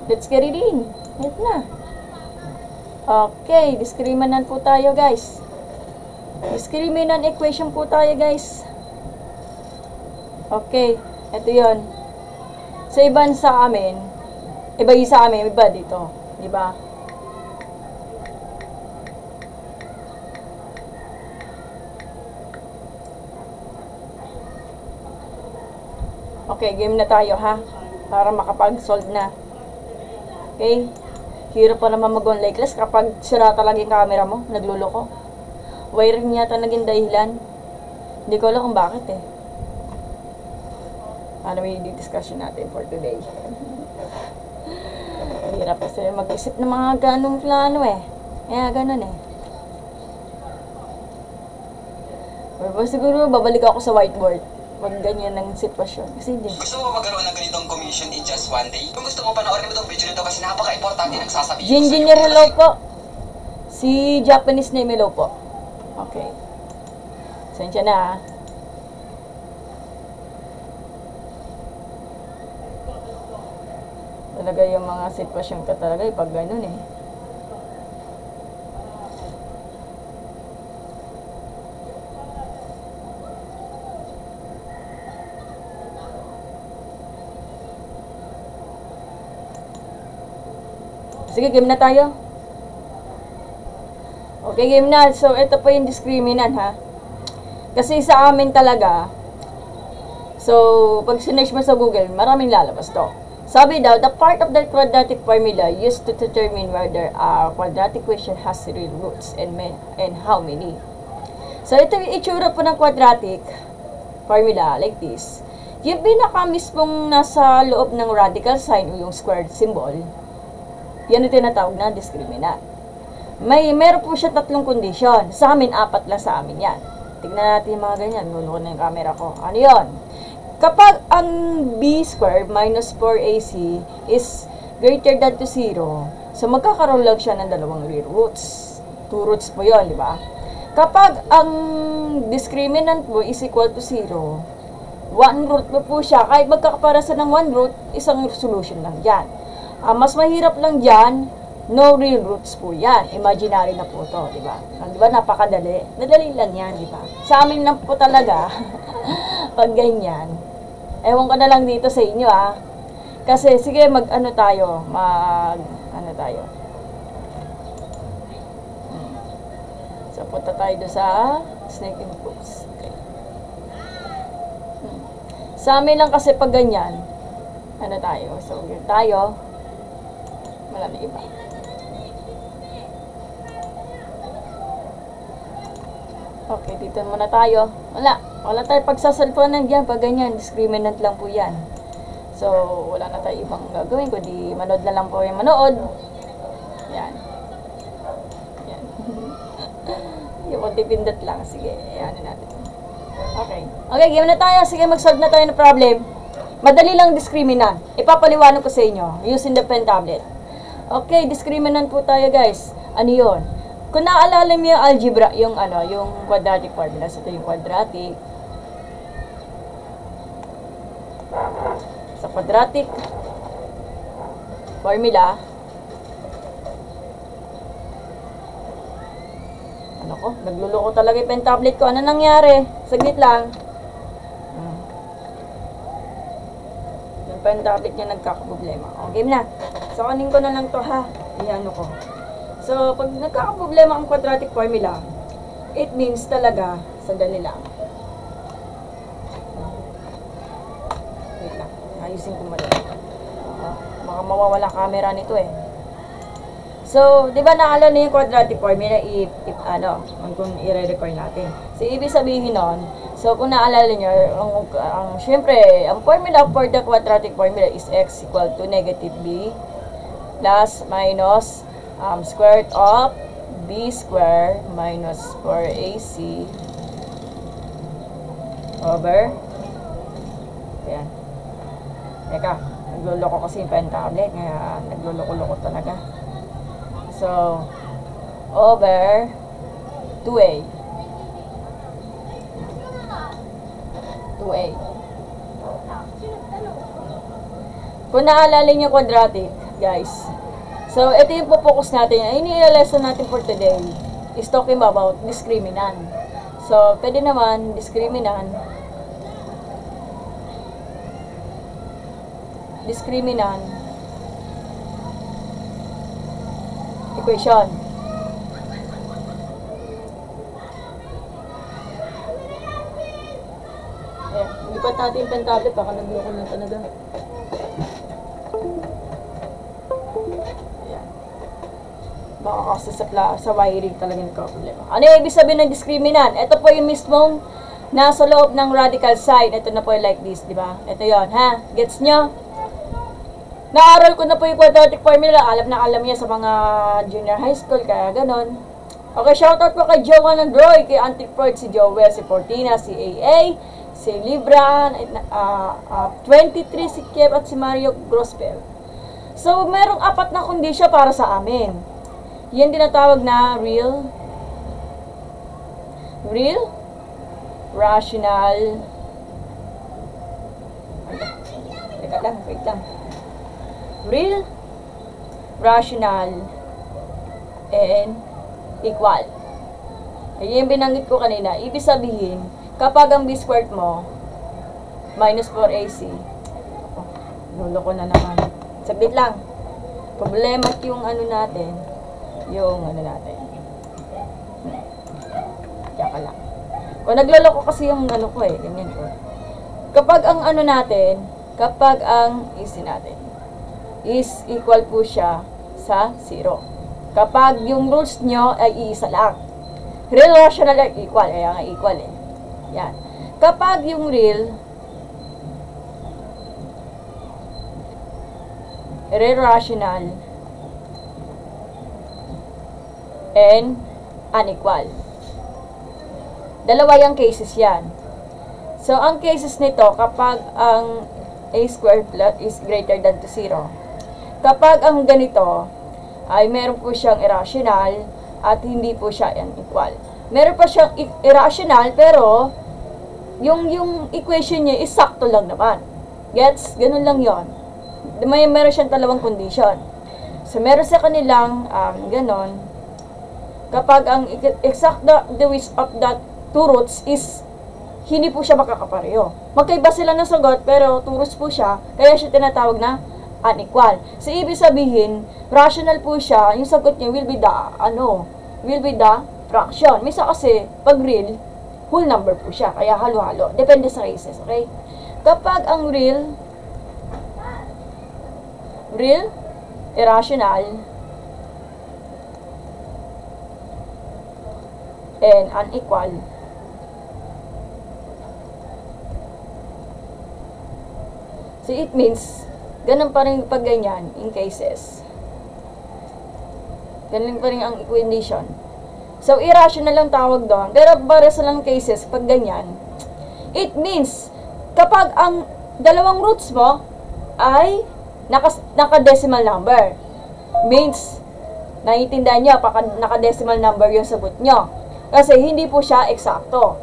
Let's get it in. Ito na. Okay, discriminant po tayo, guys. Discriminant equation po tayo, guys. Okay, ito yon. Sa iba sa amin, iba yung sa amin, iba dito. Diba? Okay, game na tayo, ha? Para makapag-solve na. Okay? Hirap pa naman mag-online class kapag sira talaga yung camera mo, nagluloko. Wiring yata naging dahilan. Hindi ko alam kung bakit eh. Ano may discussion natin for today. Hirap kasi mag-isip ng mga ganong plano eh. Kaya ganon eh. Pero siguro babalik ako sa whiteboard pag ganyan ng sitwasyon. Kasi hindi. Gusto mo magkaroon ng ganitong commission in just one day? Kung gusto mo panoorin mo itong video nito kasi napaka-importante ng sasabihin ko sa Engineer, hello po. Si Japanese name, hello po. Okay. Sensya na ha. Talaga yung mga sitwasyon ka talaga pag ganun eh. Sige, game na tayo. Okay, game na. So, ito po yung discriminant, ha? Kasi sa amin talaga, so, pag sinearch mo sa Google, maraming lalabas to. Sabi daw, the part of the quadratic formula used to determine whether a quadratic equation has real roots and how many. So, ito yung itsura po ng quadratic formula, like this. Yung pinaka mismong nasa loob ng radical sign o yung squared symbol, yan yung tinatawag na discriminant. Meron po siya tatlong condition. Sa amin, 4 lang sa amin yan. Tignan natin yung mga ganyan. Nulunod na yung camera ko. Ano yun? Kapag ang b squared minus 4ac is greater than to 0, so magkakaroon lang siya ng dalawang real roots. 2 roots po yun, di ba? Kapag ang discriminant mo is equal to 0, 1 root po siya. Kahit magkakaparasa ng 1 root, isang solution lang dyan. Mas mahirap lang dyan, no real roots po yan. Imaginary na po to, di ba? Di ba, napakadali. Nadali lang yan, di ba? Sa amin lang po talaga, pag ganyan. Ewan ko na lang dito sa inyo, ah. Kasi, sige, ano tayo. Ano tayo. So, punta tayo doon sa snake and books. Okay. Sa amin lang kasi pag ganyan, ano tayo. So, yun tayo. Marami iba. Okay, dito muna tayo. Wala tayo pagsasalpuanan dyan. Pag ganyan, discriminant lang po yan. So, wala na tayo ibang gagawin. Kundi manood na lang po yung manood. Yan. Yan. Yung konti pindot lang. Sige, yan natin. Okay. Okay, game na tayo. Sige, mag-solve na tayo ng problem. Madali lang discriminant. Ipapaliwanag ko sa inyo. Using the pen tablet. Okay, discriminant po tayo, guys. Ano yun? Kung naaalala mo yung algebra, yung quadratic formula. So, ito yung quadratic. Sa quadratic formula, nagluloko talaga yung pen tablet ko. Ano nangyari? Saglit lang. Yung pen tablet niya nagkakaproblema. O, game na. So, kanin ko na lang to, ha. Iano ko. So, pag nagkakaproblema ang quadratic formula, it means talaga, sandali lang. Wait lang. Ayusin ko mali. Baka mawawala camera nito eh. So, di ba naalala yung quadratic formula kung i-record natin. So, ibig sabihin nun, so kung naalala nyo, syempre, ang formula for the quadratic formula is x equal to negative b plus minus square root of b square minus 4ac over, ayan. Teka, nagluloko kasi yung pen tablet, kaya nagluloko-loko talaga. So, over 2a. 2a. Kung naalala nyo quadratic, guys. So, ito yung focus natin. Ini-lesson natin for today is talking about discriminant. So, pwede naman, discriminant equation. Ayan, lipat natin yung pen tablet, baka nagloko na talaga. Ayan. Baka kasi sa wiring talaga nagka-problema. Ano yung ibig sabihin ng discriminant? Ito po yung mismong nasa loob ng radical sign. Ito na po yung like this, di ba? Ito yon, ha? Gets nyo? Naaral ko na po yung quadratic formula. Alam niya sa mga junior high school, kaya ganon. Okay, shoutout po kay Joanne Androy, kay Auntie Freud, si Joel, si Fortina, si AA, si Libra, 23, si Kev, at si Mario Grospel. So, merong 4 na kondisyon para sa amin. Yan tinatawag na real, rational, wait lang. Real, rational, and equal. Ayan yung binanggit ko kanina. Ibig sabihin, kapag ang b-squared mo, minus 4ac, nulo ko na naman. Saglit lang. Problema yung ano natin. Kaya ka lang. Kung nagloloko kasi yung ano ko ganyan ko. Kapag ang ano natin, kapag ang AC natin is equal po siya sa 0. Kapag yung rules nyo ay iisa lang. Real, rational, ay equal. Kaya nga equal Yan. Kapag yung real, rational, and unequal. Dalawa yung cases yan. So, ang cases nito, kapag ang a squared plus is greater than to 0. Kapag ang ganito, ay meron po siyang irrational at hindi po siya unequal. Meron pa siyang irrational pero yung equation niya is sakto lang naman. Gets? Ganun lang yon. Meron siyang dalawang condition. So, meron sa kanilang ganon. Kapag ang exact the width of that two roots is hindi po siya makakapareho. Magkaiba sila ng sagot pero two roots po siya, kaya siya tinatawag na unequal. So, ibig sabihin, rational po siya, yung sagot niya will be the fraction. Misa kasi, pag real, whole number po siya, kaya halo-halo. Depende sa cases, okay? Kapag ang real, irrational, and unequal, so it means, ganun pa rin pag ganyan, in cases. Ganun pa rin ang equation. So, irrational lang tawag doon. Pero, para sa lang cases, pag ganyan, it means, kapag ang dalawang roots mo ay naka-decimal number. Means, naiintindihan nyo, naka-decimal number yung sagot nyo. Kasi, hindi po siya eksakto.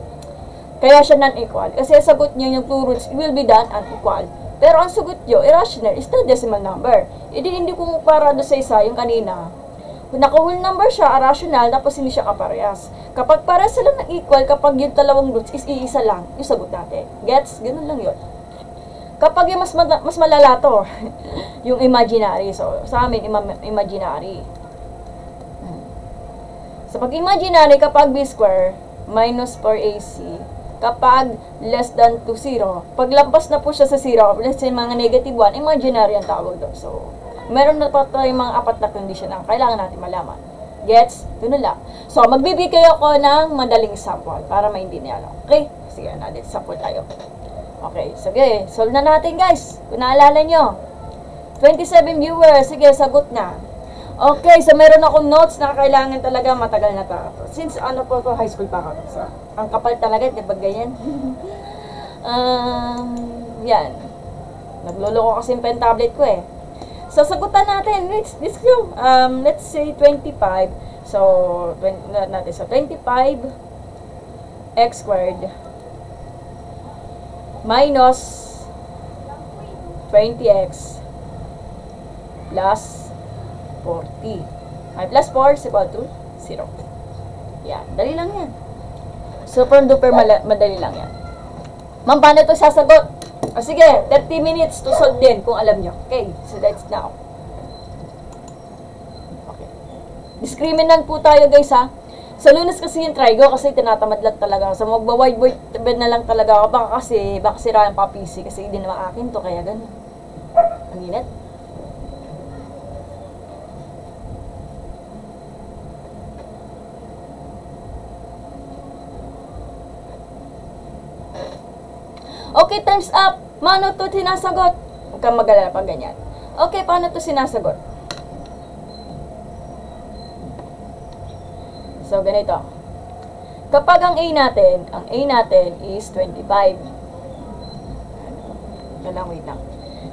Kaya siya non-equal. Kasi, sagot nyo yung two roots will be done unequal. Pero ang sagot nyo, irrational, is the decimal number. Hindi ko para doon sa isa, yung kanina. Naka-whole number siya, irrational, tapos hindi siya kaparehas. Kapag para sila ng equal, kapag yung dalawang roots is iisa lang, yung sagot natin. Gets? Ganun lang yun. Kapag yung mas malala to, yung imaginary. So, sa amin, imaginary. So, pag imaginary, kapag b square, minus 4ac, kapag less than to 0, pag lampas na po siya sa 0, let's say mga negative 1, imaginary ang tawag doon. So, meron na pa tayong mga 4 na condition na kailangan natin malaman. Gets? Doon lang. So, magbibigay ako ng madaling sample para maintindihan. Okay? Sige, natin sample tayo. Okay, sige. Solve na natin, guys. Kung naalala nyo. 27 viewers. Sige, sagot na. Okay, so meron akong notes na kailangan talaga matagal na to. Since high school pa ako. So, ang kapal talaga, di ba ganyan? Yan. Nagluloko kasi yung pen tablet ko So, sagutan natin. Let's say 25. So, 25 x squared minus 20x plus 40. 5 plus 4 is equal to 0. Yan. Dali lang yan. Super duper madali lang yan. Ma'am, paano ito sasagot? O sige, 30 minutes to solve din kung alam nyo. Okay, so let's now. Okay. Discriminant po tayo guys ha. Sa Lunas kasi yung trigo kasi tinatamad lang talaga. So magba-whiteboard na lang talaga ako. Baka sira yung pa-PC kasi hindi naman akin to. Kaya ganun. Ang init. Okay, time's up. Mano to sinasagot? Huwag kang mag-alala pag ganyan. Okay, paano to sinasagot? So, ganito. Kapag ang A natin is 25. Wait lang.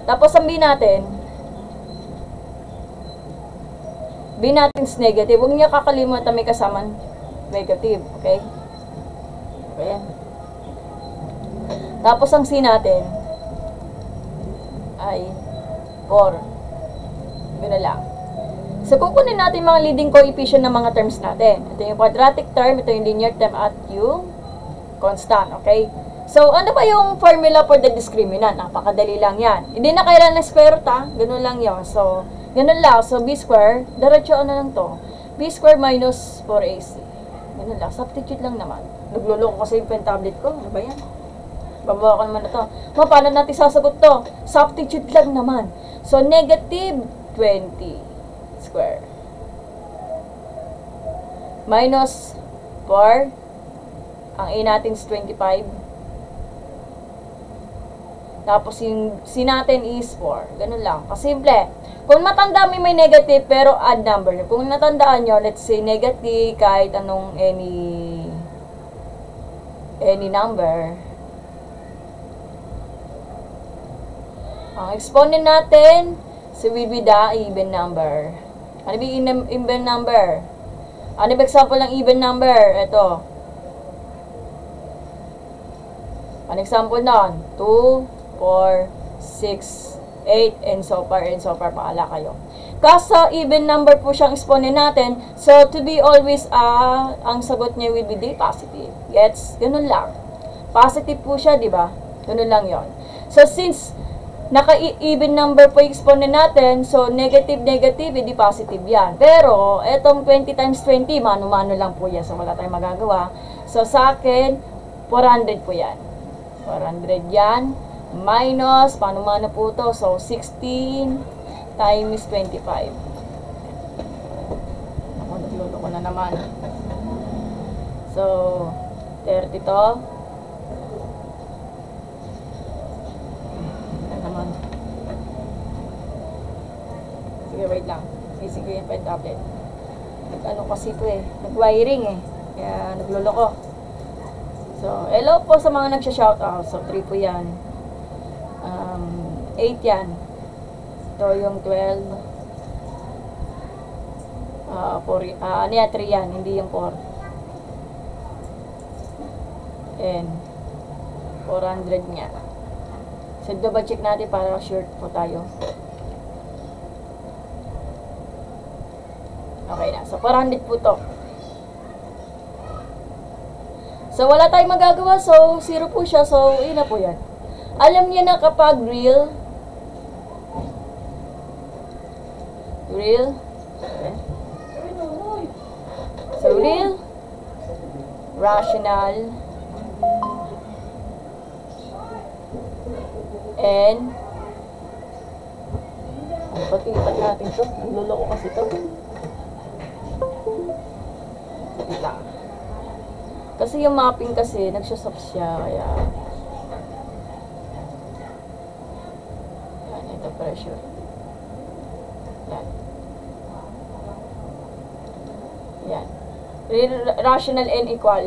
Tapos, ang B natin is negative. Huwag niya kakalimutan may kasamang negative. Okay? Okay. Tapos, ang C natin ay 4. Gano'n lang. So, kukunin natin mga leading coefficient ng mga terms natin. Ito yung quadratic term, ito yung linear term, at yung constant. Okay? So, ano ba yung formula for the discriminant? Napakadali lang yan. Hindi na kailangan na square root, ha? Ganun lang yun. So, ganun lang. So, b square, diretso ano lang to? B square minus 4ac. Ganun lang. Substitute lang naman. Nagluloko kasi yung pen tablet ko. Ano ba yan? Babawa ko naman na to. Paano natin sasagot to? Substitute lang naman. So, negative 20 square minus 4. Ang A natin is 25. Tapos yung C natin is 4. Ganun lang. Kasimple. Kung matanda may negative pero odd number. Kung natandaan nyo, let's say negative kahit anong any number. Ang exponent natin will be the even number. Ano ba yung even number? Ano ba example ng even number? Ito. An example nun, 2, 4, 6, 8, and so far, paala kayo. Kasi even number po siyang exponent natin, so to be always, ang sagot niya will be the positive. Gets? Ganun lang. Positive po siya, di ba? Ganun lang yon. So, since naka-even number po yung exponent natin, so negative, hindi positive yan. Pero, etong 20 times 20, mano-mano lang po yan. So, wala tayong magagawa. So, sa akin, 400 po yan. 400 yan. Minus, mano-mano po to. So, 16 times 25. Ako, naglulo ko na naman. So, 30 to. Sige, wait lang. Isig ko yung pen tablet. Nag-ano kasi ito eh. Nag-wiring eh. Kaya nagluloko. So, hello po sa mga nagsha-shoutout. So, 3 po yan. 8 yan. Ito yung 12. 4. 3 yan. Hindi yung 4. And 400 nga. So, double check natin para sure po tayo. Okay na. So, 400 po to. So, wala tayong magagawa. So, 0 po siya. So, yun na po yan. Alam niyo na kapag real, okay. So, real, rational, and pag-ipat natin ito. Naluloko kasi ito. Lang. Kasi yung mapping kasi, nagsasop siya, kaya yan, ito pressure. Yan. Yan. Rational and equal.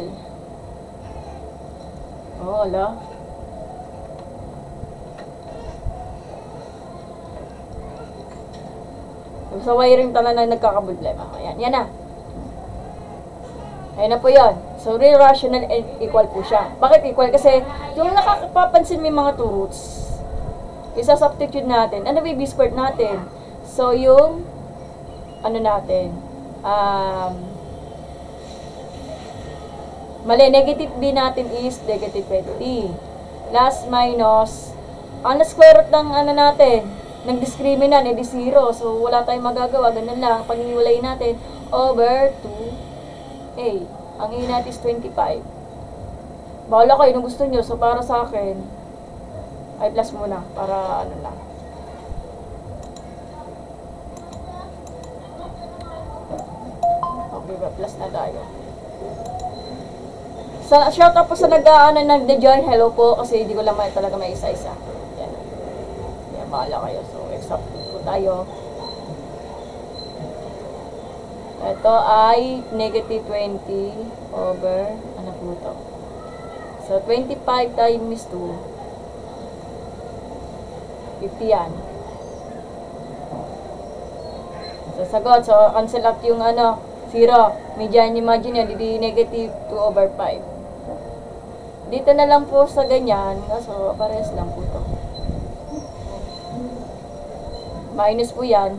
Oh, wala. Sa wiring talaga na nagkakaproblema. Ayan, yan na. Ayan na po yun. So, real, rational, and equal po siya. Bakit equal? Kasi, yung nakakapapansin may mga two roots. Isa substitute natin. Ano ba yung b squared natin? So, yung, ano natin, mali, negative b natin is negative 20. Plus, minus, ang square root ng ano natin, ng discriminant, edi 0. So, wala tayong magagawa. Ganun lang. Pag-iwalay natin, over 2a. Ang A natin is 25. Bahala kayo nung gusto nyo. So, para sa akin, ay plus muna. Para ano lang. Okay ba? Plus na tayo. Shout out po sa nag-join. Hello po. Kasi hindi ko lang talaga may isa-isa. Yan. Yan, bahala kayo. So, except po tayo. Ito ay negative 20 over, ano po ito? So, 25 times 2. 50 yan. So, sagot. So, cancel out yung ano, 0. Median, imagine yan, di negative 2 over 5. Dito na lang po sa ganyan. So, parehas lang po ito. Minus po yan.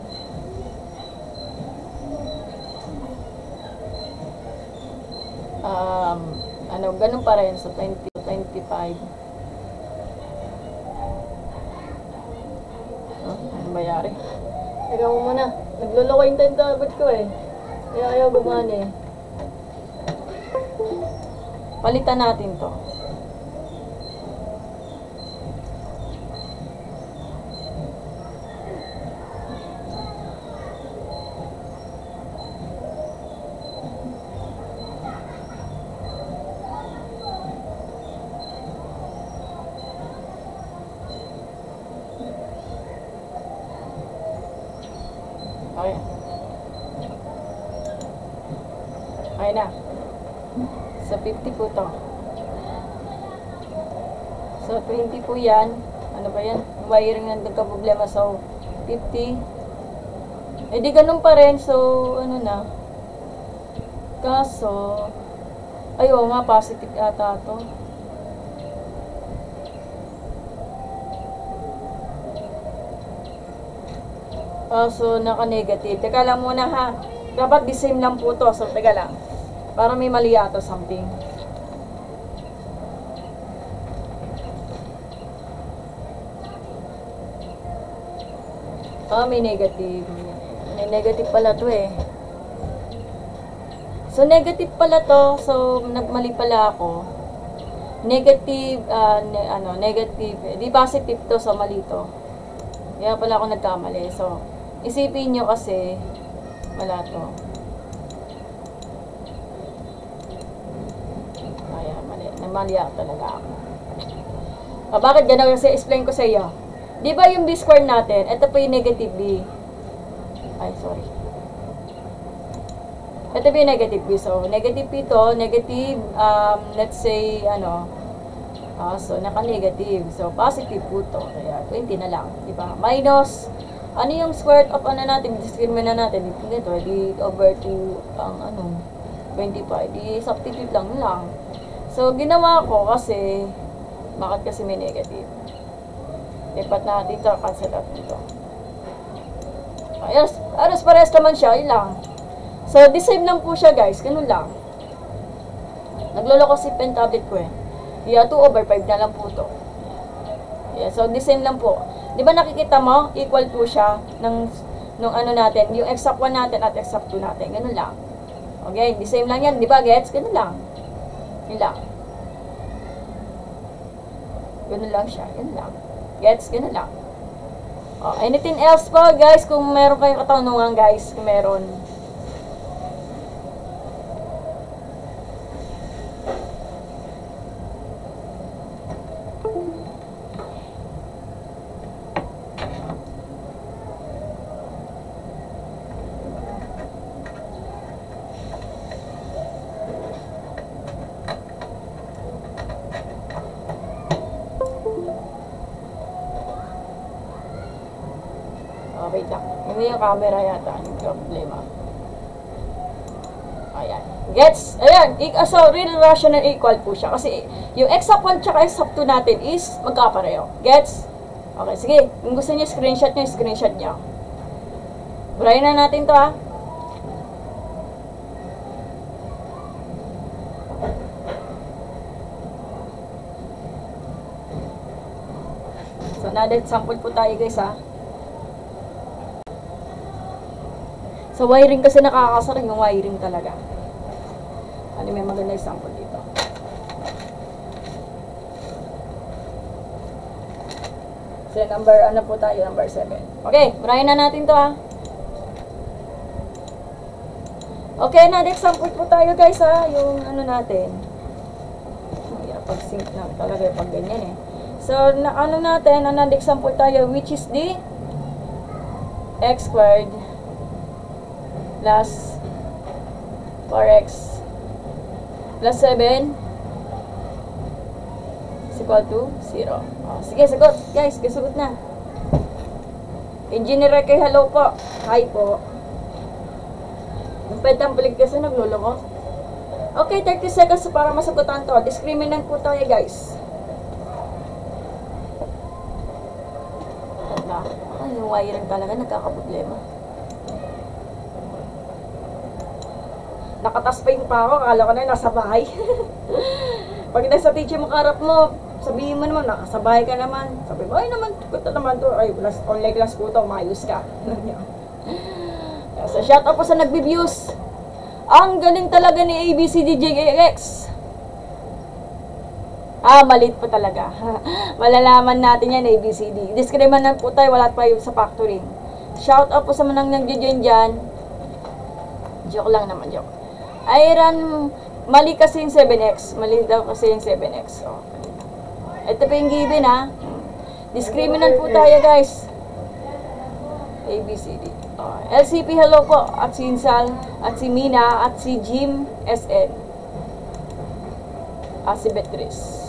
Ano, ganun pa rin. So, 20, 25. Ano bayari? Teka mo muna. Nagluloko yung 10 tablet ko eh. Kaya ayaw gumana eh. Palitan natin to. Okay. Okay na. Sa 50 po to. So, 20 po yan. Ano ba yan? Wiring na nagka-problema. So, 50. Eh, di ganun pa rin. So, ano na. Kaso, ayaw nga, positive ata to. So, naka-negative. Teka lang muna ha. Dapat the same lang po to. So, teka lang. Para may mali ato something. May negative. May negative pala to eh. So, negative pala to. So, nagmali pala ako. Negative, negative. Di positive to, so mali to. Kaya pala ako nagkamali. So, isipin nyo kasi, wala to. Kaya, mali. Namali talaga ako. Bakit gano'n? Kasi explain ko sa iyo. Di ba yung b square natin, ito po yung negative b. Ay, sorry. Ito po yung negative b. So, negative b to, negative, let's say, so, naka-negative. So, positive po to. Kaya, 20 na lang. Diba? Minus, ano yung square of natin, discriminant na natin. Ito, di over 2, 25. Di substitute lang. So, ginawa ko kasi, bakit kasi may negative? Lipat na dito, cancel out dito. Aras parehas naman siya, yun lang. So, the same lang po siya, guys. Ganun lang. Nagloloko si pen tablet ko eh. Yeah, 2 over 5 na lang po to. Yeah, so the same lang po. Di ba nakikita mo? Equal po siya nung natin. Yung exact 1 natin at exact 2 natin. Ganun lang. Okay, the same lang yan. Di ba, gets? Ganun lang. Yun lang. Ganun lang siya. Ganun lang. Gets? Ganun lang. Anything else po, guys? Kung meron kayong katanungan, guys. Kung meron. Wait lang. Hindi yung camera yata. Yung problema. Ayan. Gets? Ayan. So, real rational equal po siya. Kasi, yung exact 1 tsaka exact 2 natin is magkapareho. Gets? Okay, sige. Kung gusto niyo screenshot nyo, screenshot nyo. Burahin na natin to ha. So, another sample po tayo guys ha. Sa wiring kasi nakakasar yung wiring talaga. Ano may maganda yung sample dito. So, number, ano po tayo? Number 7. Okay, burahin na natin to ha. Okay, next sample po tayo guys ha. Yung ano natin. Pag-sync na talaga pag ganyan eh. So, ano natin, another example tayo, which is the x squared plus 4x plus 7 is equal to 0. Oh, sige, sagot. Guys, sagot na. Engineer kay hello po. Hi po. Yung pentamplik kasi nagluloko. Okay, 30 seconds para masagutan to. Discriminant po tayo, guys. Ay, yung wiring talaga nagkakaproblema. Nakatasping pa ako. Akala ko na nasa bahay. Pag nasa teacher mo karap mo, sabihin mo naman, nasa bahay ka naman. Sabi mo, ay naman, kuta naman to. Ay, online class po to, mayos ka. So, shout out po sa nagbe-views. Ang galing talaga ni ABCDJX. Malit po talaga. Malalaman natin yan, ABCD. Discriminant po tayo, wala tayo sa factoring. Shout out po sa manang nag-join dyan. Joke lang naman, joke. Iron, mali kasi yung 7x. Mali daw kasi yung 7x. So, ito po yung given, ha. Discriminant po tayo, guys. ABCD. LCP, hello po. At si Insal, at si Mina, at si Jim SN. At si Beatrice.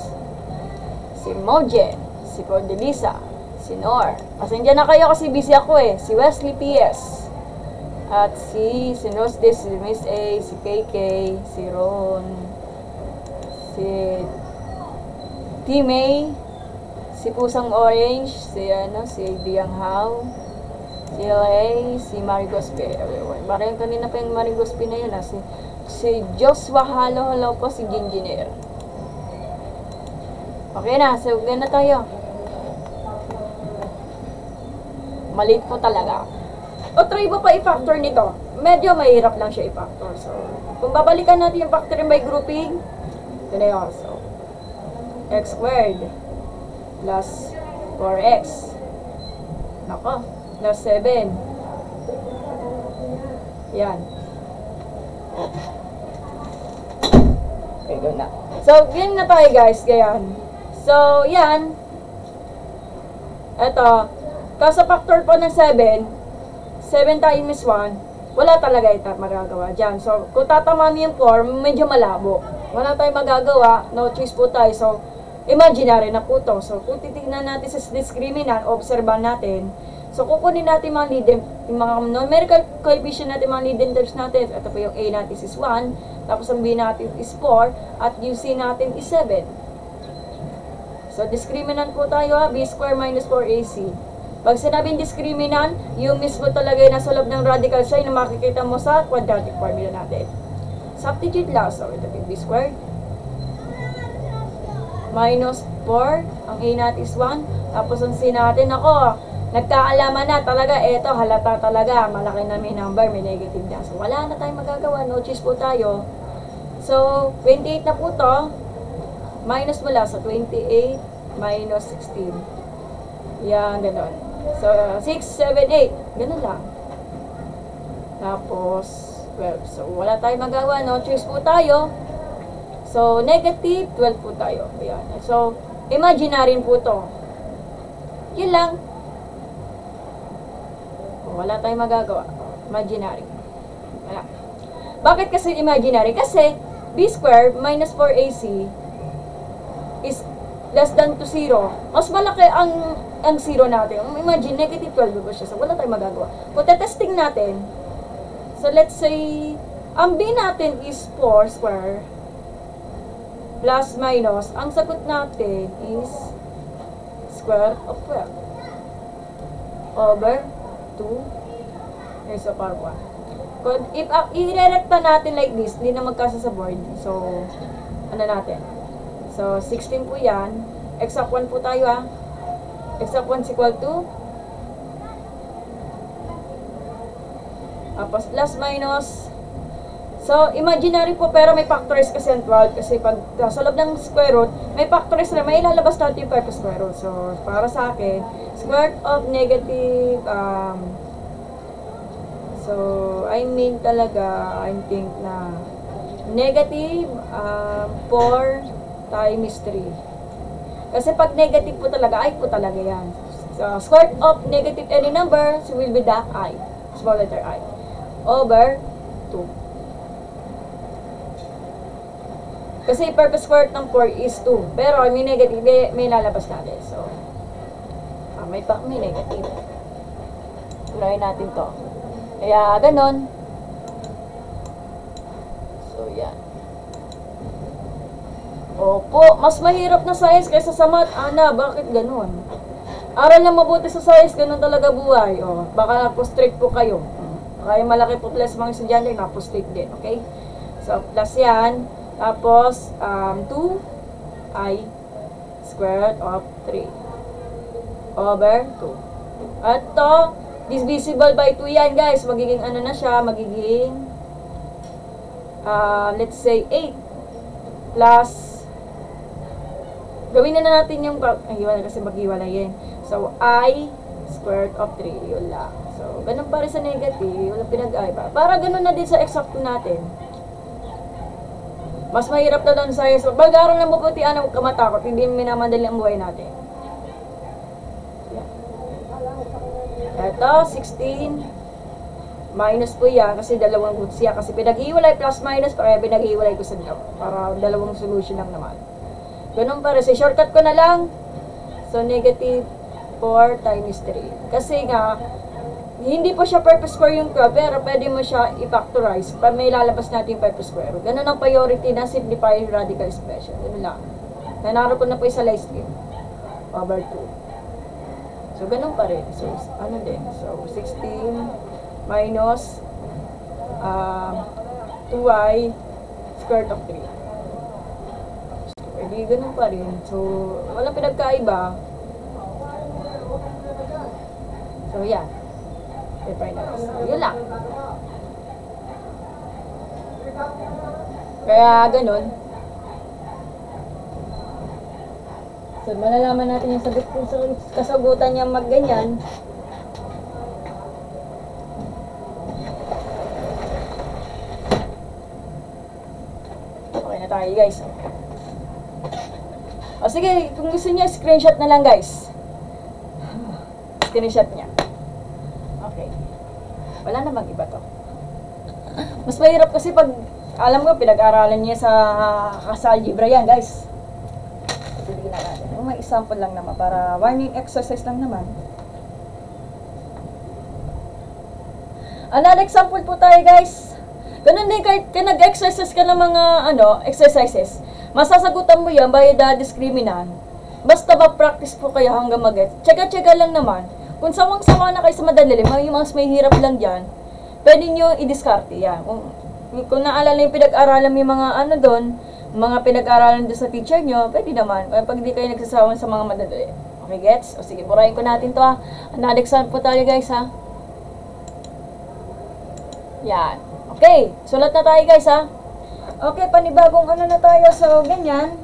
Si Mojen, si Cordelisa, si Nor. Pasensya na kayo kasi busy ako eh. Si Wesley PS. At si Sinosdes, si Miss A, si KK, si Ron, si T-May, si Pusang Orange, si Diang Hao, si LA, si Marigospe. Parang kanina pa yung Marigospe na yun ha. Si Joshua, hello po, si Gingineer. Okay na, so gana tayo. Maliit po talaga. O try mo pa i-factor nito. Medyo mahirap lang siya i-factor. So, kung babalikan natin yung factoring by grouping, ito na yun. So, x squared plus 4x. Nako, plus 7. Yan. Okay, go na. So, yun na tayo guys. Ganyan. So, yan. Ito. Kasi factor po ng 7 times 1, wala talaga ito magagawa dyan. So, kung tatama mo yung 4, medyo malabo. Wala tayong magagawa. No choice po tayo. So, imaginary na po to. So, kung titignan natin sa discriminant, obserban natin. So, kukunin natin mga leading, yung mga numerical coefficient natin, mga leading terms natin. Ito po yung A natin is 1. Tapos, ang B natin is 4. At yung C natin is 7. So, discriminant po tayo, B square minus 4AC. Pag sinabing discriminant, yung mismo talaga yung nasa loob ng radical sign na makikita mo sa quadratic formula natin. Substitute lang. So, ito yung B squared. Minus 4. Ang A natin is 1. Tapos ang C natin, ako, nagkaalaman na talaga. Ito, halata talaga. Malaki na may number, may negative na. So, wala na tayong magagawa. No choice po tayo. So, 28 na po to. Minus mo lang. So, 28 minus 16. Yan, ganon. So, 6, 7, 8. Ganun lang. Tapos, 12. So, wala tayong magawa. No choice po tayo. So, negative 12 po tayo. Ayan. So, imaginary po to. Yun lang. Wala tayong magagawa. Imaginary. Wala. Bakit kasi imaginary? Kasi, B squared minus 4AC is less than to 0. Mas malaki ang 0 natin. Imagine, negative 12 ba siya? So, wala tayong magagawa. Kung testing natin, so let's say, ang B natin is 4 square plus minus. Ang sagot natin is square of 12 over 2 Okay, so part 1. Kung i-rerecta natin like this, hindi na magkasa sa board. So, ano natin? So, 16 po yan. X of 1 po tayo ha. X of 1 is equal to tapos plus minus. So, imaginary po pero may factors kasi ang 12 kasi pag sa loob ng square root, may factors na may ilalabas natin yung 5 square root. So, para sa akin, square root of negative so, I mean talaga, I think na negative 4 times 3. Kasi pag negative po talaga, I po talaga yan. So, square root of negative any number will be the I, small letter I, over 2. Kasi purpose square root ng 4 is 2. Pero may negative, may lalabas natin. So, may negative. Turahin natin to. Kaya, ganon. So, yan. Opo, mas mahirap na science kaysa sa math. Ana, bakit ganon? Aral na mabuti sa science, ganon talaga buhay. O, baka na-frustrate po kayo. Kaya malaki po plus mga estudyante, na-frustrate din. Okay? So, plus yan. Tapos, 2i squared of 3 over 2. At to, divisible by 2 yan, guys. Magiging ano na siya, magiging, let's say, 8 plus, gawin na natin yung, ayun, kasi maghiwalay yan. So, I squared of 3, yun lang. So, ganun pa rin sa negative, walang pinag-aiba. Para ganun na din sa exact natin. Mas mahirap na doon sa science. Mag-aaral ng mabuti, huwag ka matakot. Hindi minamadali ang buhay natin. Ito, 16. Minus po yan, kasi dalawang roots yan. Kasi pinag-iwalay plus minus, kaya pinag-iwalay ko sa para dalawang solution lang naman. Ganun pa rin. So, shortcut ko na lang. So, negative 4 times 3. Kasi nga, hindi po siya purpose square yung 12, pero pwede mo siya i-factorize pa may lalabas natin yung 5 square. Ganun ang priority na simplifying radical expression. Ganun lang. Nanaro ko na po yung sa live stream. Over 2. So, ganun pa rin. So, ano din? So, 16 minus 2i squared of 3. So, pwede ganun pa rin. So, walang pinagkaiba. So, yan. Yun lang. Kaya ganun. So, malalaman natin yung sagot kung kasagutan niya magganyan. Okay na tayo, guys. O sige, kung gusto niya, screenshot na lang, guys. Screenshot niya. Okay. Wala namang iba to. Mas mahirap kasi pag, alam ko, pinag-aralan niya sa algebra yan, guys. Sige na natin. May example lang naman, para warning exercise lang naman. Another example po tayo, guys. Ganun din, kahit nag-exercise ka ng mga, exercises, masasagutan mo yan by the discriminant. Basta ba-practice po kayo hanggang mag-get. Tsaka-tsaka lang naman. Kung sawang-sawa na kayo sa madali, yung mas may hirap lang dyan, pwede nyo i-discarte yan. Kung naalala yung pinag-aralan yung mga doon, mga pinag-aralan doon sa teacher nyo, pwede naman. Pag di kayo nagsasawa sa mga madali. Okay, gets? O sige, burahin ko natin to ha. Another example tayo, guys, ha. Yan. Okay, sulat na tayo, guys, ha. Okay, panibagong na tayo. So, ganyan.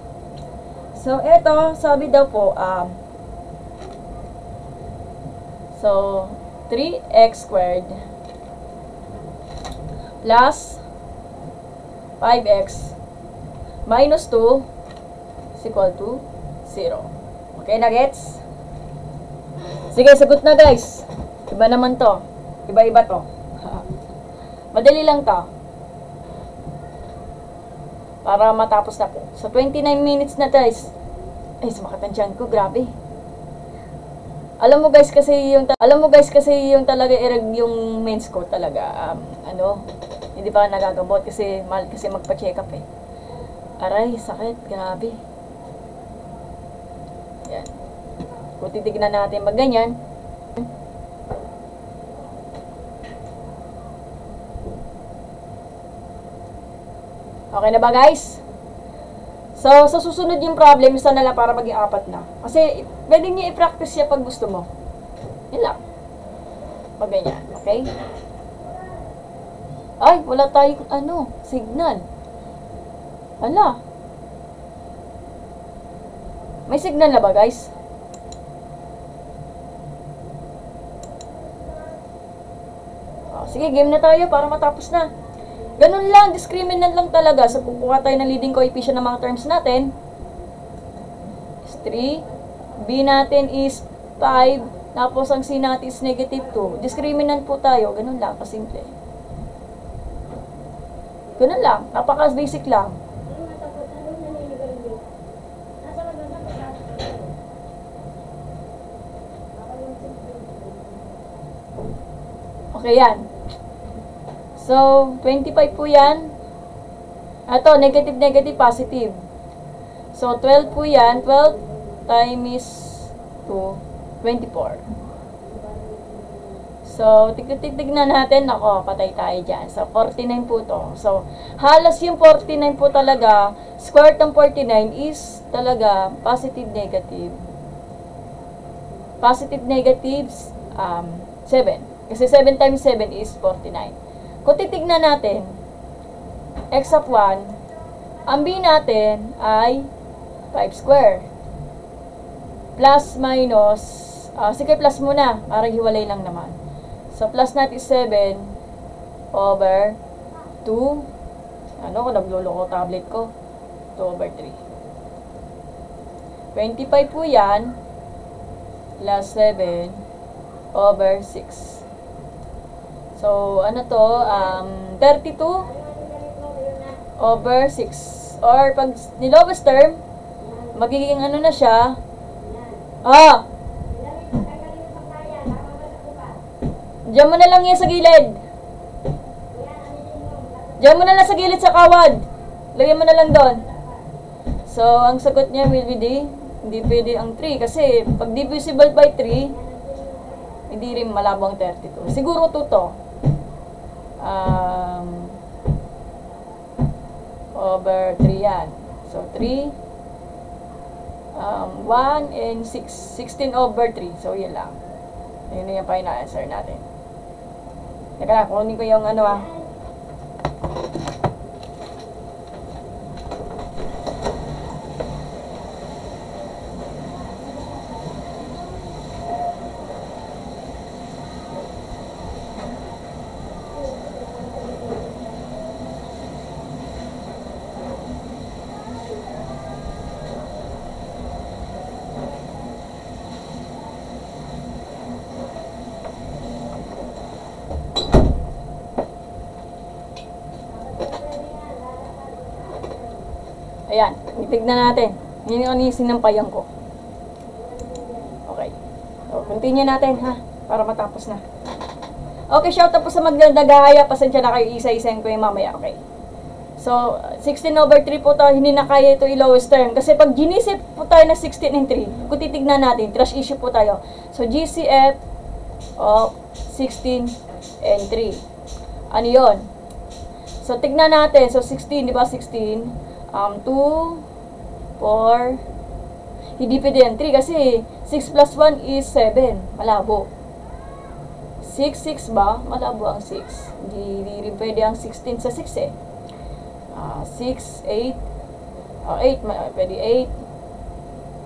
So, eto, sabi daw po, so, 3x squared plus 5x minus 2 is equal to 0. Okay na, gets? Sige, sagot na, guys. Iba naman to. Iba-iba to. Madali lang to. Para matapos na po. So, 29 minutes na, guys. Ay, sumakit ang tiyan ko. Grabe. Alam mo guys kasi yung talaga yung mains ko talaga hindi pa nagagamot kasi mahal kasi magpa-check up eh. Aray, sakit, grabe. Yan. Kung titignan natin magganyan. Okay na ba, guys? So, sa susunod yung problem, isa na lang para maging 4 na. Kasi, pwede nyo i-practice siya pag gusto mo. Yun lang. Pag ganyan, okay? Ay, wala tayong, signal. Wala. May signal na ba, guys? Sige, game na tayo para matapos na. Ganun lang, discriminant lang talaga. So, kukuha tayo ng leading coefficient ng mga terms natin. Is 3. B natin is 5. Tapos, ang C natin is negative 2. Discriminant po tayo. Ganun lang, kasimple. Ganun lang. Napaka-basic lang. Okay, yan. So, 25 po yan. Ito, negative, negative, positive. So, 12 po yan. 12 times 2, 24. So, tignan natin. Ako, patay tayo dyan. So, 49 po to. So, halos yung 49 po talaga, square root ng 49 is talaga positive, negative. Positive, negatives, 7. Kasi 7 times 7 is 49. Kung titignan natin, x of 1, ang b natin ay 5 square. Plus, minus, sige plus muna, para hiwalay lang naman. So, plus natin is 7 over 2. Ano, kung nagluloko tablet ko? 2 over 3. 25 po yan, plus 7 over 6. So, ano to? 32 over 6. Or, pag nilowest term, magiging ano na siya? Diyan mo na lang yan sa gilid. Diyan mo na lang sa gilid sa kawad. Lagyan mo na lang doon. So, ang sagot niya will be D. Hindi pwede ang 3. Kasi, pag divisible by 3, hindi rin malabo ang 32. Siguro 2 to. Over 3 yan. So, 3, 1, and 6. 16 over 3. So, yun lang. Yun na yung final answer natin. Teka lang, kunin ko yung ayan, itignan natin. Yun yung sinampayan ko. Okay. So, continue natin, ha? Para matapos na. Okay, shout out po sa nagahaya. Pasensya na kayo, isa-isahin ko yung mamaya. Okay. So, 16 over 3 po tayo. Hindi na kaya ito i-lowest term. Kasi pag ginisip po tayo na 16 and 3, kung titignan natin, trash issue po tayo. So, GCF of 16 and 3. Ano yun? So, tignan natin. So, 16, di ba? 16. 2, 4, hindi pwede yan 3 kasi 6 plus 1 is 7, malabo. 6, 6 ba? Malabo ang 6. Hindi rin pwede ang 16 sa 6 eh. 6, 8, 8, pwede 8,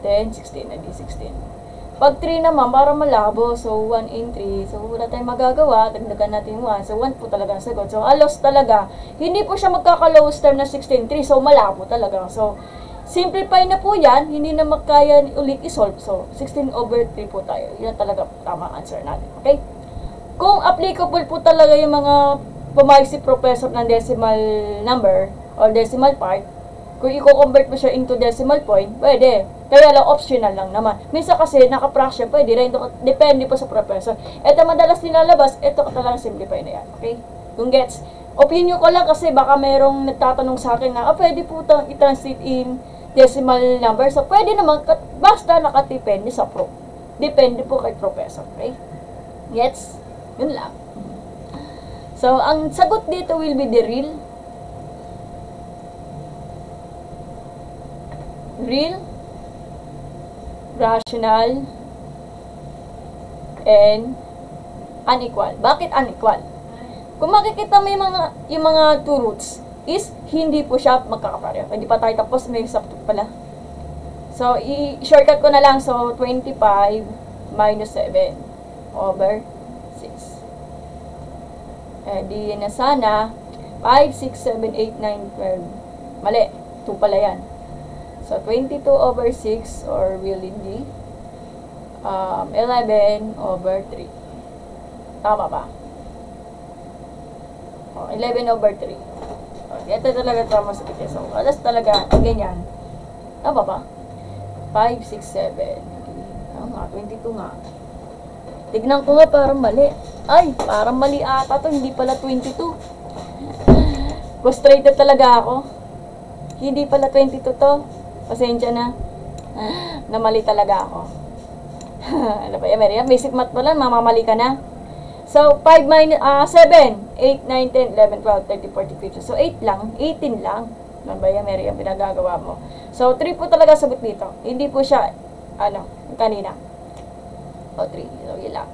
10, 16, hindi 16. Pag 3 naman, para malabo. So, 1 in 3. So, wala tayong magagawa. Dagdagan natin 1. So, 1 po talaga ang sagot. So, alos talaga. Hindi po siya magkaka-lowest term na 16, 3. So, malabo talaga. So, simplify na po yan. Hindi na makaya ulit i-solve. So, 16 over 3 po tayo. Yan talaga tama answer natin. Okay? Kung applicable po talaga yung mga pumayag si professor ng decimal number or decimal part, kung i-convert mo siya into decimal point, pwede. Kaya lang, optional lang naman. Minsan kasi, naka-fraction, pwede rin. Depende po sa professor. Ito madalas nilalabas, ito talagang simplify na yan. Okay? Kung gets. Opinion ko lang kasi baka merong nagtatanong sa akin na, pwede po itong i-translate in decimal number. So, pwede naman, basta nakatipende sa pro. Depende po kay professor. Okay? Gets? Yun lang. So, ang sagot dito will be the real real, rational, and unequal. Bakit unequal? Kung makikita mo yung mga two roots, is hindi po siya magkakapareho. Hindi pa tayo tapos, may subtotal pala. So, i-shortcut ko na lang. So, 25 minus 7 over 6. Eh, di na sana 5, 6, 7, 8, 9, 12. Mali. 2 pala yan. So, 22 over 6 or really di 11 over 3. Tama ba? 11 over 3. Ito talaga tama sa piti. So, alas talaga, ganyan. Tama ba? 5, 6, 7. Tama nga, 22 nga. Tignan ko nga, parang mali. Ay, parang mali ata to. Hindi pala 22. Frustrated talaga ako. Hindi pala 22 to. Pasensya na. Namali talaga ako. Ano ba yan, Maria? Basic math mo lang, mamamali ka na. So, 5 minus, 7, 8, 9, 10, 11, 12, 13, 14, 15. So, 8 lang, 18 lang. Ano ba yan, Mary, ang pinagagawa mo? So, 3 po talaga sagot dito. Hindi po siya, kanina. O, 3. So, yun lang.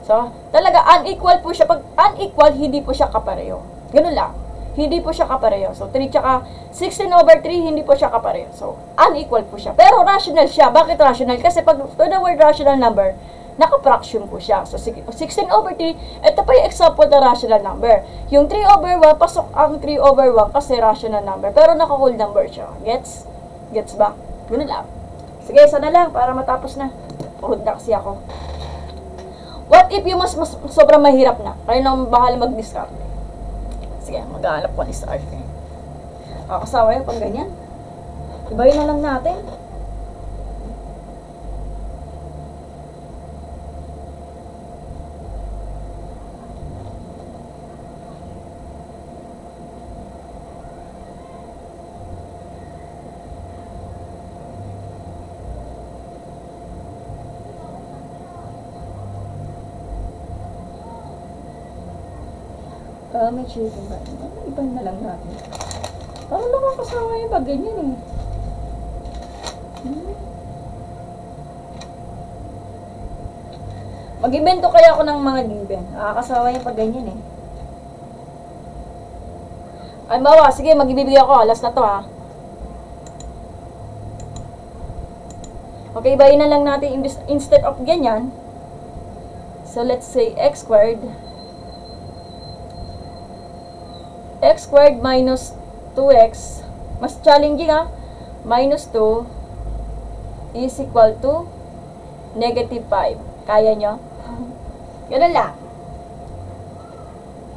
So, talaga, unequal po siya. Pag unequal, hindi po siya kapareho. Ganun lang. Hindi po siya kapareho. So, 3 tsaka 16 over 3, hindi po siya kapareho. So, unequal po siya. Pero rational siya. Bakit rational? Kasi pag to the word rational number, naka-fraction po siya. So, 16 over 3, ito pa yung example na rational number. Yung 3 over 1, pasok ang 3 over 1 kasi rational number. Pero naka-whole number siya. Gets? Gets ba? Ganun lang. Sige, isa na lang para matapos na. Pahod na kasi ako. What if yung mas sobrang mahirap na? Kayo na bahala mag-discard. Sige, mag-aalap ko ni start. Kakasawa yun pag ganyan. Ibayin na lang natin. May chicken ba? Iba na lang natin. Parang nakakasawa yung pag ganyan eh. Mag-invento kaya ako ng mga given. Nakakasawa yung pag ganyan eh. Ay, bawa. Sige, mag-ibibigay ako. Last na to ha. Okay, ibayin na lang natin instead of ganyan. So, let's say x squared. X squared minus 2x, mas challenging ha, minus 2 is equal to negative 5. Kaya nyo? Ganun lang.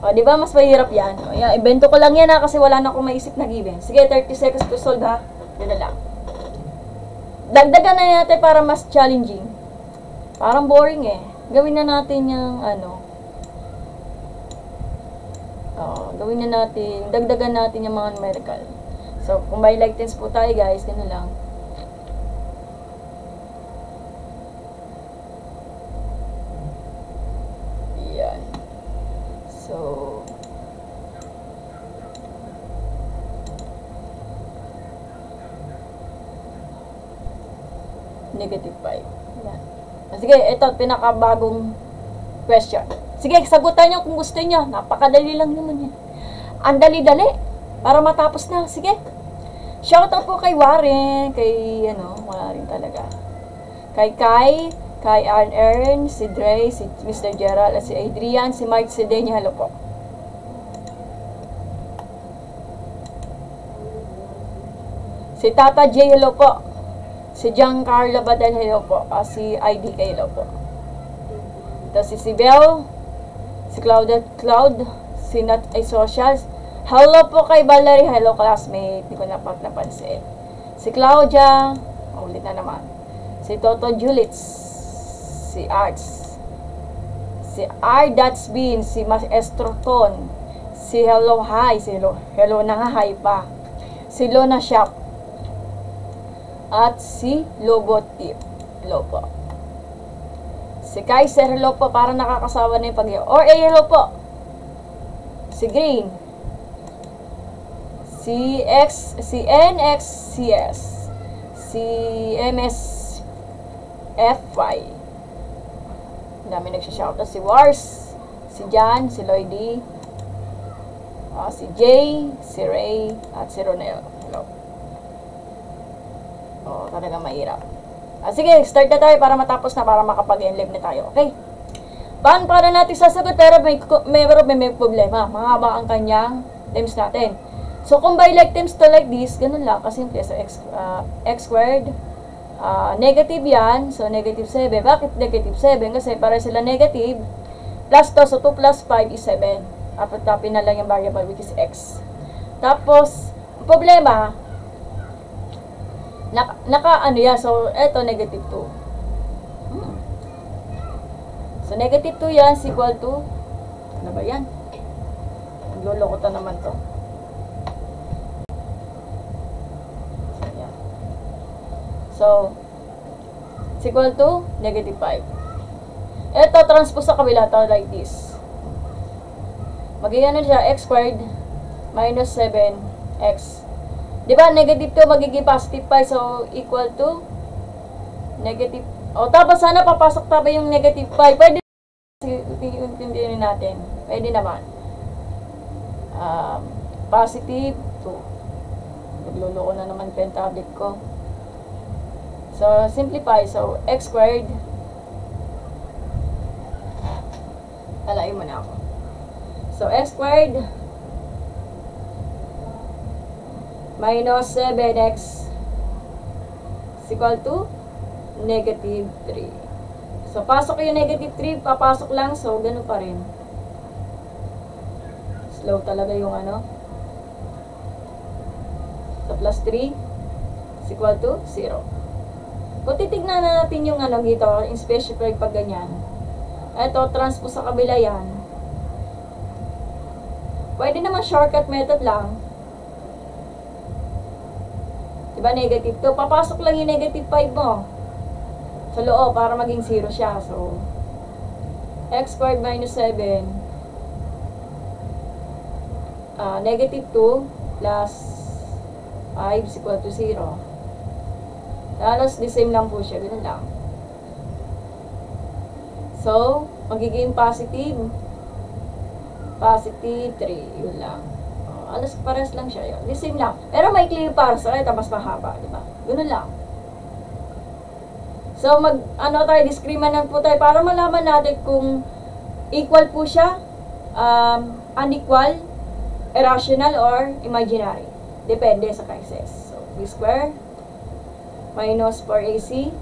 O, di ba mas mahirap yan? O, yan, ibento ko lang yan ha, kasi wala na akong maisip na given. Sige, 30 seconds to solve ha. Ganun lang. Dagdagan na natin para mas challenging. Parang boring eh. Gawin na natin yung gawin na natin, dagdagan natin yung mga numerical. So, kung may like tens po tayo guys, ganun lang. Yan. So, negative 5. Yan. Sige, ito, pinakabagong question. Sige, sagutan nyo kung gusto nyo. Napakadali lang naman yan. Ang dali-dali. Para matapos na. Sige. Shoutout po kay Warren. Kay, Warren talaga. Kay kay Aaron, si Dre, si Mr. Gerald, at si Adrian, si Mike, si Denny. Hello po. Si Tata J, hello po. Si Giancarlo Badal, hello po. Si IDK, hello po. Ito si Sibel, si Cloud, si Nat ay Socials. Hello po kay Valerie, hello classmate. Hindi ko napansin. Si Claudia, ulit na naman. Si Toto Julits, si Arts, si R.Bean, si Maestro Ton, si Hello Hi, si Hello na nga hi pa. Si Lona Shop, at si Lobotip. Hello po. Si Kaiser, hello po. Parang nakakasawa na yung pag-iyo. Or hello po. Si Green. Si si NXCS, si MSFY, dami nagsha-shoutout, si Wars, si Jan, si Lloydie, si Jay, si Ray, at si Ronel. Hello. Talaga mahirap. Sige, start na tayo para matapos na, para makapag-enlive na tayo. Okay? Paano para natin sasagot pero may problema. Mahaba ang kanyang times natin. So, kung by like times to like this, ganun lang, kasimple. So, x squared, negative yan. So, negative 7. Bakit negative 7? Kasi para sila negative. Plus 2, so 2 plus 5 is 7. Tapin na lang yung variable, which is x. Tapos, problema, ano yan. So, eto, negative 2. So, negative 2 yan is equal to, ano ba yan? Naglolokotan naman to. So, yan. So, is equal to negative 5. Ito, transpose sa kabila to like this. Magiging ano siya, x squared minus 7x. Diba, negative 2 magiging positive 5, so equal to negative. Tapos sana papasok tabi yung negative 5. Pwede intindihin natin. Pwede naman. Positive 2. Nagluloko na naman pa yung tablet ko. So, simplify. So, x squared. Alayin mo na ako. So, x squared minus 7x is equal to negative 3. So, pasok yung negative 3, papasok lang. So, ganun pa rin. Slow talaga yung ano. So, plus 3 is equal to 0. Kung titignan na natin yung ano dito, in specify pag ganyan. Ito, transpose sa kabila yan. Pwede naman shortcut method lang. Diba, negative 2. Papasok lang yung negative 5 mo sa loob para maging 0 siya. So, x squared minus 7 negative 2 plus 5 is equal to 0. Halos the same lang po siya. Ganun lang. So, magiging positive 3. Yun lang. Alas pares lang siya yun. The same lang. Pero may clear para sa ito, mas mahaba. Diba? Ganun lang. So, tayo, discriminant po tayo para malaman natin kung equal po siya, unequal, irrational, or imaginary. Depende sa cases. So, b square minus 4ac.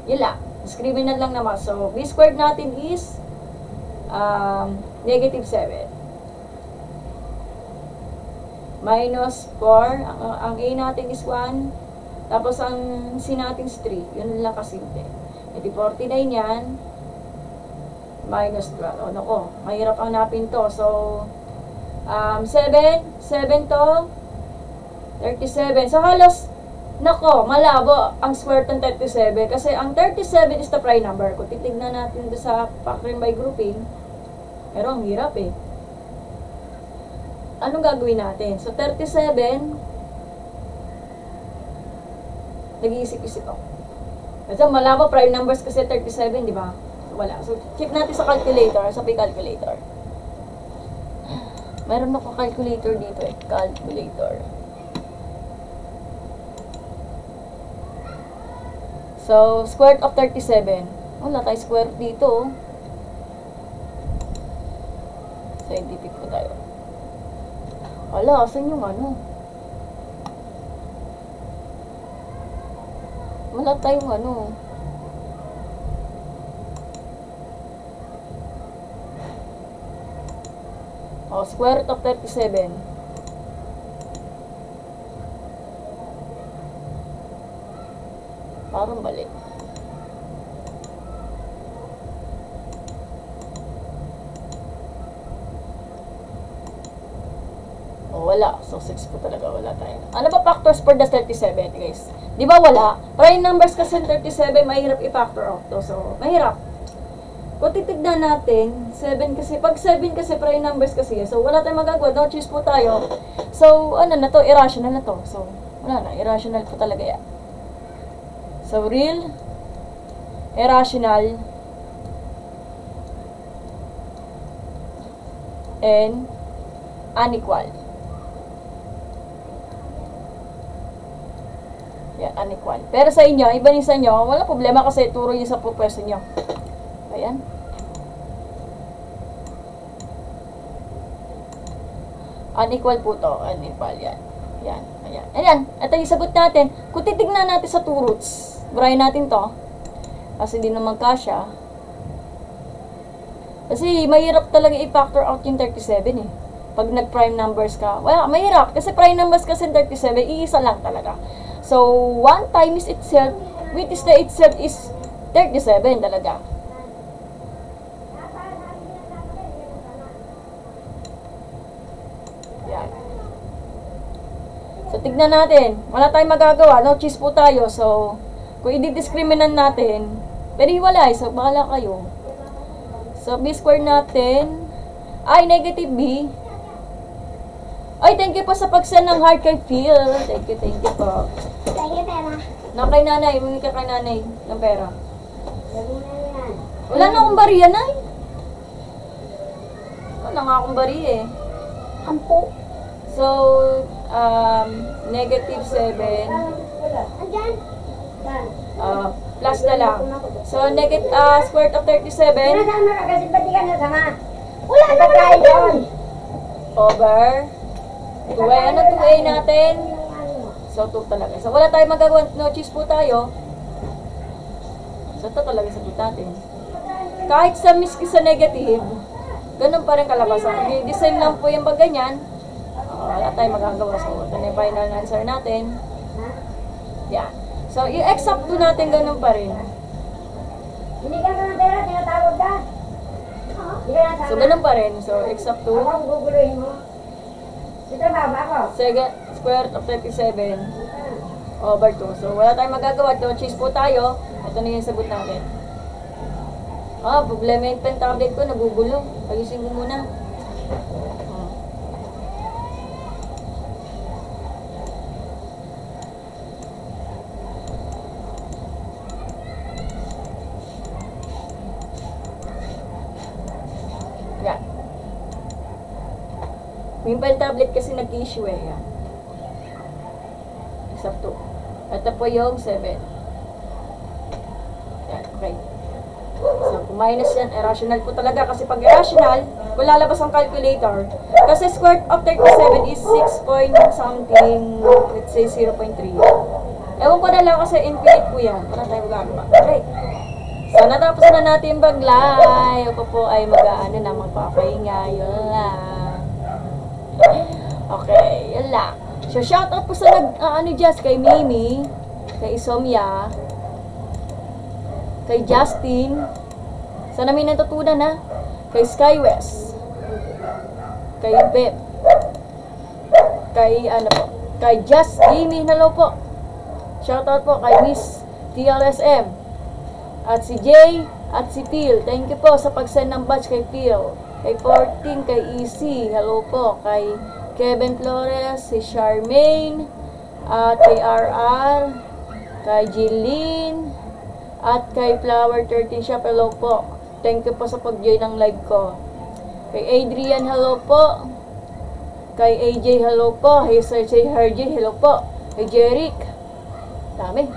Yun lang. Discriminant lang naman. So, b squared natin is negative 7. Minus 4. Ang a natin is 1. Tapos, ang c natin is 3. Yun lang kasimple. Edi 49 yan. Minus 12. Nako. Mahirap ang napin to. So, 7 to 37. So, halos, nako, malabo ang square ng 37. Kasi ang 37 is the prime number. Kung titignan natin doon sa factoring by grouping, pero ang hirap eh. Anong gagawin natin? So, 37, nag-iisip-isip ako. Kasi malabo, prime numbers kasi 37, di ba? So, wala. So, check natin sa calculator, sa calculator. Meron ako calculator dito eh. Calculator. So, square root of 37. Wala tayo square root dito. Scientific po tayo. Wala, asan yung ano? Wala tayong ano. Square root of 37. Parang balik. Wala. So, 6 po talaga. Wala tayo. Ano ba factors for the 37, guys? Di ba wala? Prime numbers kasi 37, mahirap i-factor out to. So, mahirap. Kung titignan natin, 7 kasi, pag 7 kasi prime numbers kasi, so wala tayong magagawa, no choice po tayo. So, ano na to, irrational na to. So, wala na, irrational po talaga yan. So, real, irrational, and unequal. Yan, unequal. Pero sa inyo, iba din sa inyo, wala problema kasi turo nyo sa pupwesto nyo. Ayan. Unequal po to. Unequal. Yan. Yan. Ayan. Ayan. Ito yung sagot natin. Kung titignan natin sa two roots, burahin natin to. Kasi di naman kasya. Kasi mahirap talaga i-factor out yung 37 eh. Pag nag-prime numbers ka. Well, mahirap. Kasi prime numbers kasi 37, iisa lang talaga. So, 1 times itself, which is the itself is 37 talaga. Yan. So, tignan natin. Wala tayong magagawa. No choice po tayo. So, kung i-discriminate natin, pero hiwalay. So, bahala kayo. So, B square natin ay negative B. Ay, thank you po sa pag-send ng heart kay Phil. Thank you po. Thank you, pera. Na kay nanay, humingi ka kay nanay ng pera. Wala na akong bariya, nay. Wala nga akong bariya eh. Ampo. So, negative 7. Andyan. Plus na lang. So, negative, square root of 37 Nasaan ka kasi ba't di ka nasama? Wala na tayo doon. over 2A. Ano 2A natin? So, 2 talaga. So, wala tayong magagawa. No choice po tayo. So, ito talaga sagot natin. Kahit sa miski sa negative, ganun pa rin kalabasan. I-design lang po yung pag ganyan. Wala tayong magagawa. So, ito na yung final answer natin. Yan. So, yung exact 2 natin ganun pa rin. Binigyan ka ng pera, tinatawag ka. Di ka nasama. So, ganun pa rin. So, exact 2. Ako ang guguluhin mo. Ito baba ako. Square root of 37 over 2. So, wala tayong magagawa. No choice po tayo. Ito na yung sagot natin. Problema yung pen tablet ko. Nagugulo. Ayusin ko muna. Yan. Yung pen tablet kasi nag-issue eh. Yan. Except 2. Ito po yung 7. Yan, okay. So, kung minus yan, irrational po talaga. Kasi pag irrational, kung lalabas ang calculator, kasi square root of 37 is 6 point something, let's say 0.3. Ewan ko na lang kasi infinite po yan. Para tayo magagawa. Okay. So, natapos na natin baglay. Ako po ay mag-ano na, magpapahinga. Yun lang. Okay, yun lang. So, shoutout po sa just kay Mimi, kay Isomya, kay Justin, sana may natutunan ha, kay Skywest, kay Beb, kay ano po, kay Just Gaming, hello po. Shoutout po kay Miss TLSM, at si Jay, at si Phil. Thank you po sa pag-send ng batch kay Phil. Kay 14, kay EC, hello po. Kay Kevin Flores, si Charmaine, at kay RR, kay Jeline, at kay Flower 13 Shop, hello po. Thank you po sa pag-join ng live ko. Kay Adrian, hello po. Kay AJ, hello po. Kay Sir J. Hergy, hello po. Kay Jeric. Dami.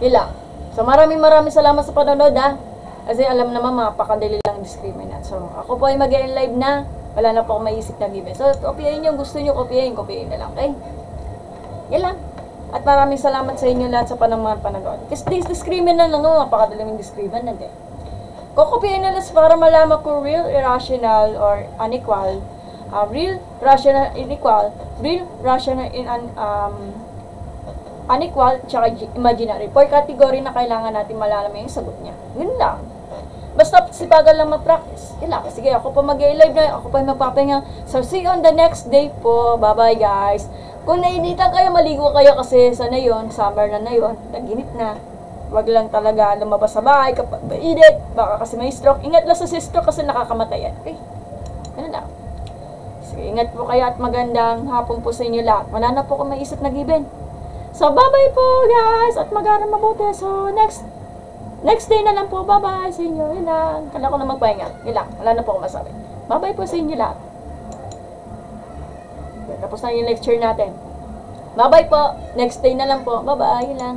Ilang. So, maraming salamat sa panonood ha. Kasi alam naman, mapakadali lang discriminate. So, ako po ay mag-e-end live na. Wala na po akong maisip na given. So, kopyahin nyo. Gusto nyo, kopyahin na lang. Okay? Yan lang. At maraming salamat sa inyo lahat sa panonood. Kasi discriminate lang, no? Mapakadaling discriminate eh. Kokopyahin na lang para malaman kung real, irrational, or unequal. Real, rational, unequal. Real, rational, unequal, tsaka imaginary. 4 category na kailangan natin malaman yung sagot niya. Yun lang. Basta sipagan lang mag-practice. Yun lang. Sige, ako pa mag-live na. Ako pa magpapahinga. So, see you on the next day po. Bye-bye, guys. Kung nainitan kayo, maligo kayo kasi sana yun. Summer na yun. Taginit na. wag lang talaga lumabas sa bahay kapag mainit, baka kasi may stroke. Ingat lang sa stroke kasi nakakamatay yan. Okay? Ano lang. Sige, ingat po kayo at magandang hapon po sa inyo lahat. Wala na po akong maisip na given. So, bye-bye po guys at mag-aaral mabuti. So, next day na lang po. Bye-bye sa inyo. Yun lang. Kala ko na magpahinga. Yun lang. Wala na po akong masabi. Bye-bye po sa inyo lahat. Tapos na yung lecture natin. Bye-bye po. Next day na lang po. Bye-bye. Yun lang.